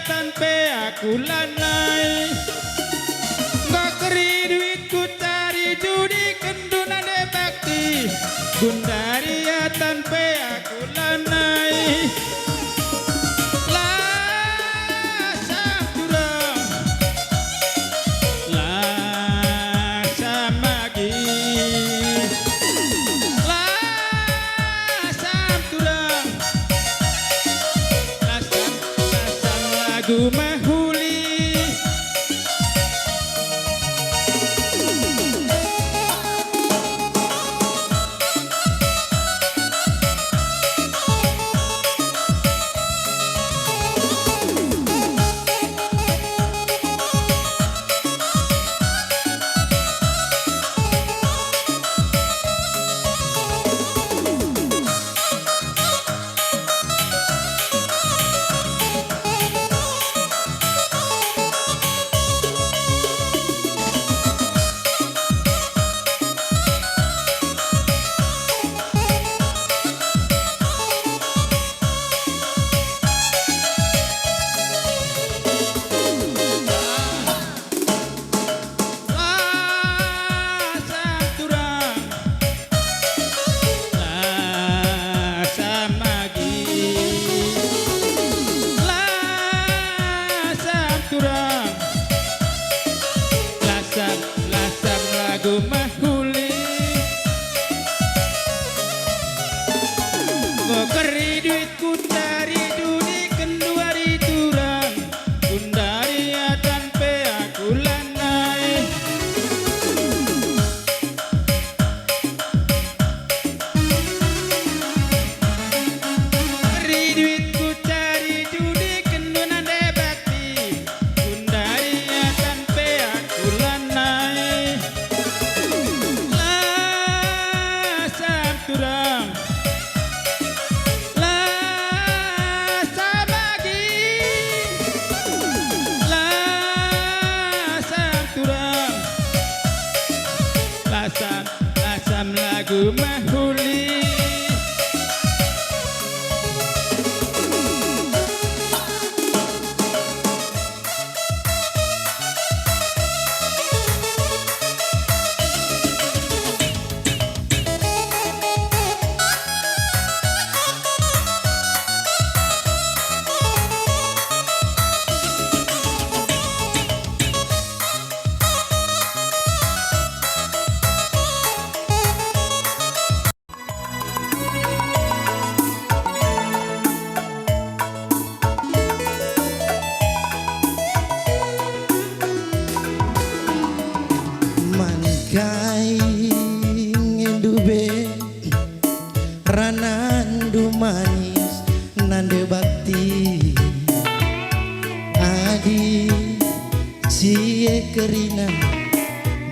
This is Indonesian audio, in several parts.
tanpa aku lanai gak keri duitku cari judi kenduna de bakti Gundaria tanpa aku lanai lagu mahuli lagu mahuli kok keri duitku cari duni kendua di turang Gundaria tanpa aku lanai keri duitku cari duni kenduna de bakti Gundaria tanpa aku lanai turang la samagi la sam turang lasam lagu mahuli Kai ngedube ranandu manis nande bakti adi cie kerina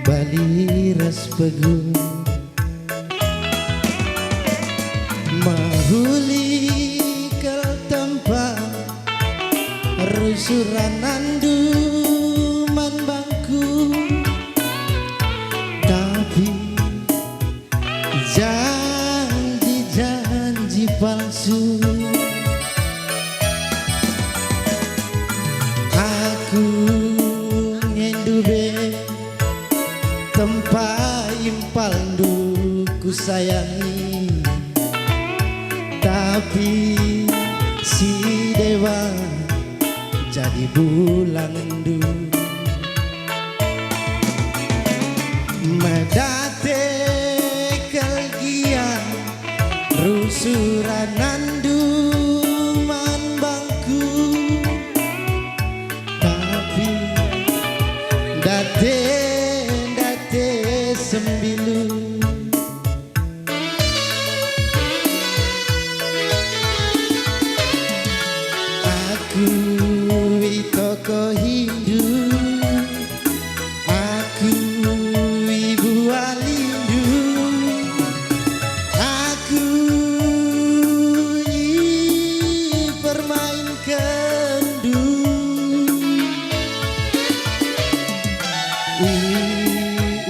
baliras pegun mahuli kel tempat rusuran nandu man bangku janji-janji palsu aku ngendube tempat impal ku sayangi tapi si dewa jadi bulan du medate rusuran nandu man bangku tapi date sembilu aku itoko Hindu aku ibu alindu aku permain kendu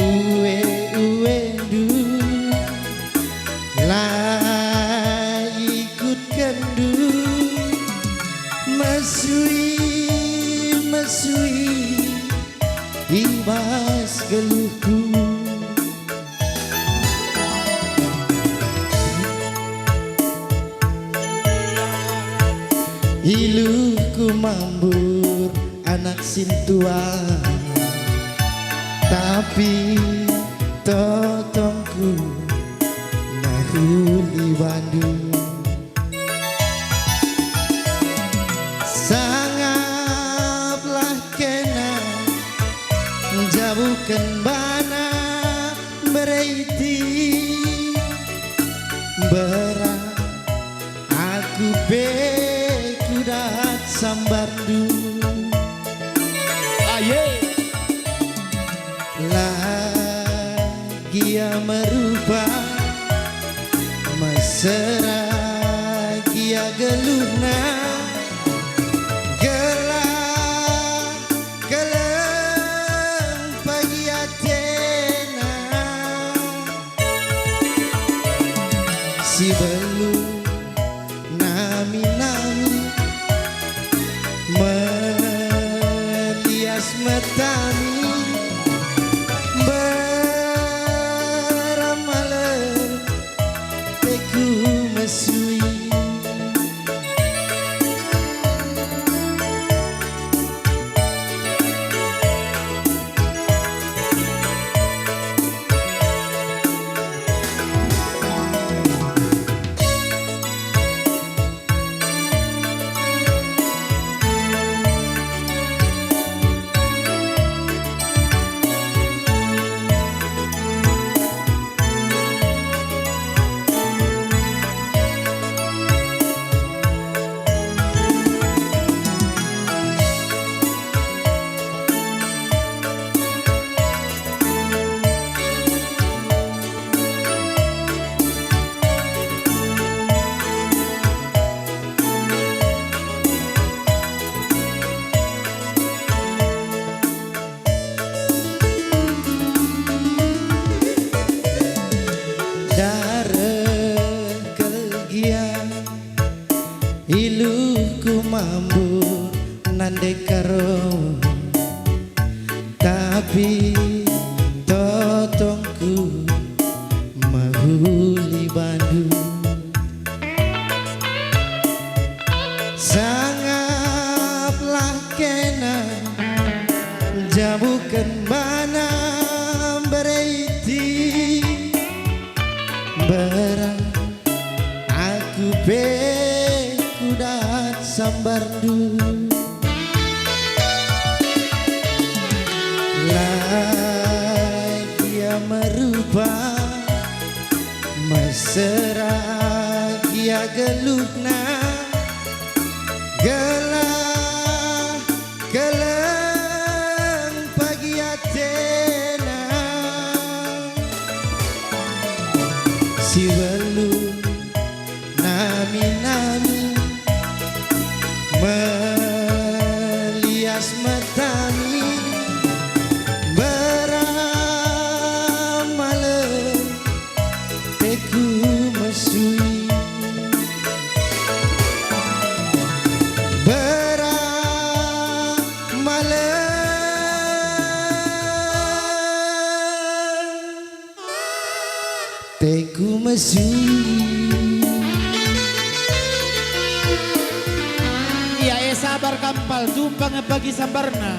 uwe du lah ikut kendu mesui mesui ibas geluhku. Iluhku mambur anak sintua, tapi totongku nahuli Bandung. Sangatlah kena jabukan bana bereiti berat aku kudat sambardu. Aye. Lagi yang merubah mesra gia geluna gelap gelem pagi atena si belum nami-nami melias metani beramalan teku mesui. Iluhku mambur nande karo, tapi totongku mahuli Bandung. Sangatlah kena jabukan bana bereiti berat aku kudat sambardu. Lagi yang merubah mesra gia geluhna gelap gelem pagi atena si belum nami-nami melias metani beramalan teku mesui beramalan teku mesui. Iya sabar kampal tumpang bagi sambarna.